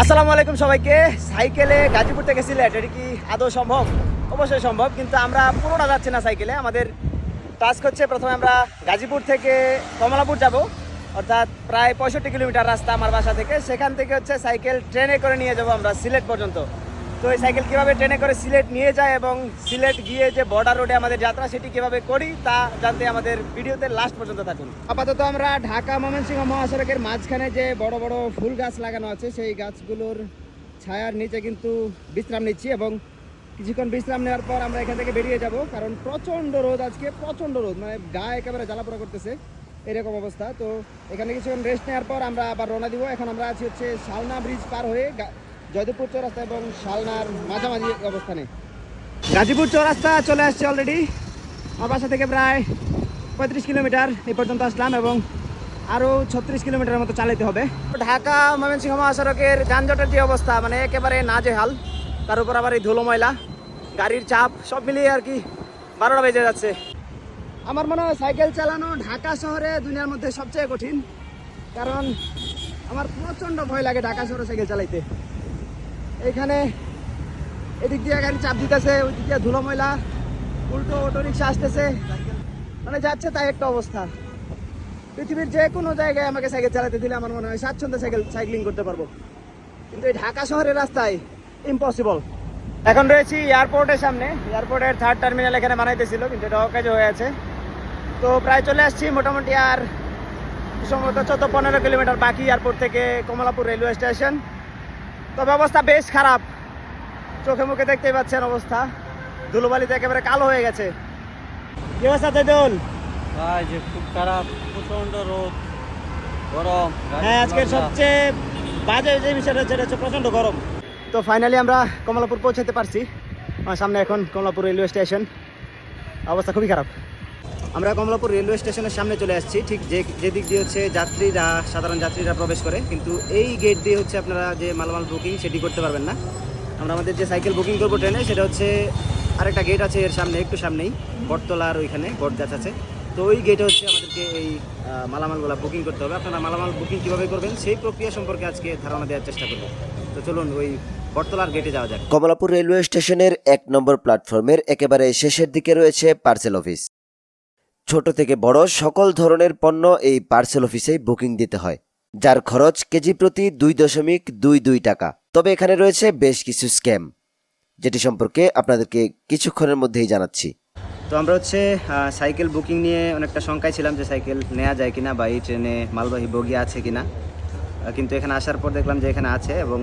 আসসালামু আলাইকুম সবাইকে। সাইকেলে গাজীপুর থেকে সিলেট এটা কি আদৌ সম্ভব? অবশ্যই সম্ভব, কিন্তু আমরা পুরোটা যাচ্ছি না সাইকেলে। আমাদের টাস্ক হচ্ছে প্রথমে আমরা গাজীপুর থেকে কমলাপুর যাব, অর্থাৎ প্রায় 65 কিলোমিটার রাস্তা আমার বাসা থেকে। সেখান থেকে হচ্ছে সাইকেল ট্রেনে করে নিয়ে যাব আমরা সিলেট পর্যন্ত। তো এই সাইকেল কীভাবে ট্রেনে করে সিলেট নিয়ে যায় এবং সিলেট গিয়ে যে বর্ডার রোডে আমাদের যাত্রা সেটি কীভাবে করি তা জানতে আমাদের ভিডিওতে লাস্ট পর্যন্ত থাকুন। আপাতত আমরা ঢাকা ময়মনসিংহ মহাসড়কের মাঝখানে যে বড় বড় ফুল গাছ লাগানো আছে সেই গাছগুলোর ছায়ার নিচে কিন্তু বিশ্রাম নিচ্ছি, এবং কিছুক্ষণ বিশ্রাম নেওয়ার পর আমরা এখান থেকে বেরিয়ে যাব, কারণ প্রচণ্ড রোদ আজকে, প্রচণ্ড রোদ, মানে গায়ে একেবারে জ্বালাপোড়া করতেছে এরকম অবস্থা। তো এখানে কিছুক্ষণ রেস্ট নেওয়ার পর আমরা আবার রওনা দিব। এখন আমরা আছি হচ্ছে শালনা ব্রিজ পার হয়ে জয়দেবপুর চৌরাস্তা এবং শালনার মাঝামাঝি অবস্থানে। গাজীপুর চৌরাস্তা চলে আসছে অলরেডি। আমার বাসা থেকে প্রায় 35 কিলোমিটার এই পর্যন্ত আসলাম, এবং আরও 36 কিলোমিটারের মতো চালাতে হবে। ঢাকা ময়মনসিংহ মহাসড়কের যানজটের যে অবস্থা, মানে একেবারে নাজেহাল। তার উপর আবার এই ধুলো ময়লা, গাড়ির চাপ, সব মিলিয়ে আর কি 12টা বেজে যাচ্ছে। আমার মনে হয় সাইকেল চালানো ঢাকা শহরে দুনিয়ার মধ্যে সবচেয়ে কঠিন, কারণ আমার প্রচণ্ড ভয় লাগে ঢাকা শহরে সাইকেল চালাইতে। এখানে এদিক দিয়ে গাড়ি চাপ দিতেছে, ওই দিক দিয়ে ধুলো ময়লা, উল্টো অটো রিক্সা আসতেছে, মানে যাচ্ছে তাই একটা অবস্থা। পৃথিবীর যে কোনো জায়গায় আমাকে সাইকেল চালাতে দিলে আমার মনে হয় স্বাচ্ছন্দ্যে সাইক্লিং করতে পারবো, কিন্তু এই ঢাকা শহরের রাস্তায় ইম্পসিবল। এখন রয়েছি এয়ারপোর্টের সামনে। এয়ারপোর্টের 3rd টার্মিনাল এখানে বানাইতেছিল, কিন্তু এটা অকাজে হয়ে আছে। তো প্রায় চলে আসছি, মোটামুটি আর সম্ভবত 14-15 কিলোমিটার বাকি এয়ারপোর্ট থেকে কমলাপুর রেলওয়ে স্টেশন। তবে অবস্থা বেশ খারাপ, চোখে মুখে দেখতেই পাচ্ছেন অবস্থা, ধুলোবালিতে একেবারে কালো হয়ে গেছে। কি অবস্থা তেদুল? ভাই যে খুব খারাপ, প্রচন্ড রোদ, গরম। হ্যাঁ, আজকের সবচেয়ে বাজে যে বিষয়টা হচ্ছে, এটা হচ্ছে প্রচণ্ড গরম। তো ফাইনালি আমরা কমলাপুর পৌঁছাতে পারছি। আমার সামনে এখন কমলাপুর রেলওয়ে স্টেশন, অবস্থা খুবই খারাপ। আমরা কমলাপুর রেলওয়ে স্টেশনের সামনে চলে আসছি, ঠিক যে দিক দিয়ে হচ্ছে যাত্রীরা, সাধারণ যাত্রীরা প্রবেশ করে, কিন্তু এই গেট দিয়ে হচ্ছে আপনারা যে মালামাল বুকিং সেটি করতে পারবেন না। আমরা আমাদের যে সাইকেল বুকিং করবো ট্রেনে, সেটা হচ্ছে আরেকটা গেট আছে এর সামনে, একটু সামনেই বটতলার ওইখানে বট গাছ আছে। তো ওই গেটে হচ্ছে আমাদেরকে এই মালামালগুলো বুকিং করতে হবে। আপনারা মালামাল বুকিং কীভাবে করবেন সেই প্রক্রিয়া সম্পর্কে আজকে ধারণা দেওয়ার চেষ্টা করব। তো চলুন ওই বটতলার গেটে যাওয়া যাক। কমলাপুর রেলওয়ে স্টেশনের 1 নম্বর প্ল্যাটফর্মের একেবারে শেষের দিকে রয়েছে পার্সেল অফিস। ছোট থেকে বড় সকল ধরনের পণ্য এই পার্সেল অফিসেই বুকিং দিতে হয়, যার খরচ কেজি প্রতি 2.22 টাকা। তবে এখানে রয়েছে বেশ কিছু স্ক্যাম, যেটি সম্পর্কে আপনাদেরকে কিছুক্ষণের মধ্যেই জানাচ্ছি। তো আমরা হচ্ছে সাইকেল বুকিং নিয়ে অনেকটা শঙ্কায় ছিলাম যে সাইকেল নেওয়া যায় কিনা বা এই ট্রেনে মালবাহী বগি আছে কিনা, কিন্তু এখানে আসার পর দেখলাম যে এখানে আছে, এবং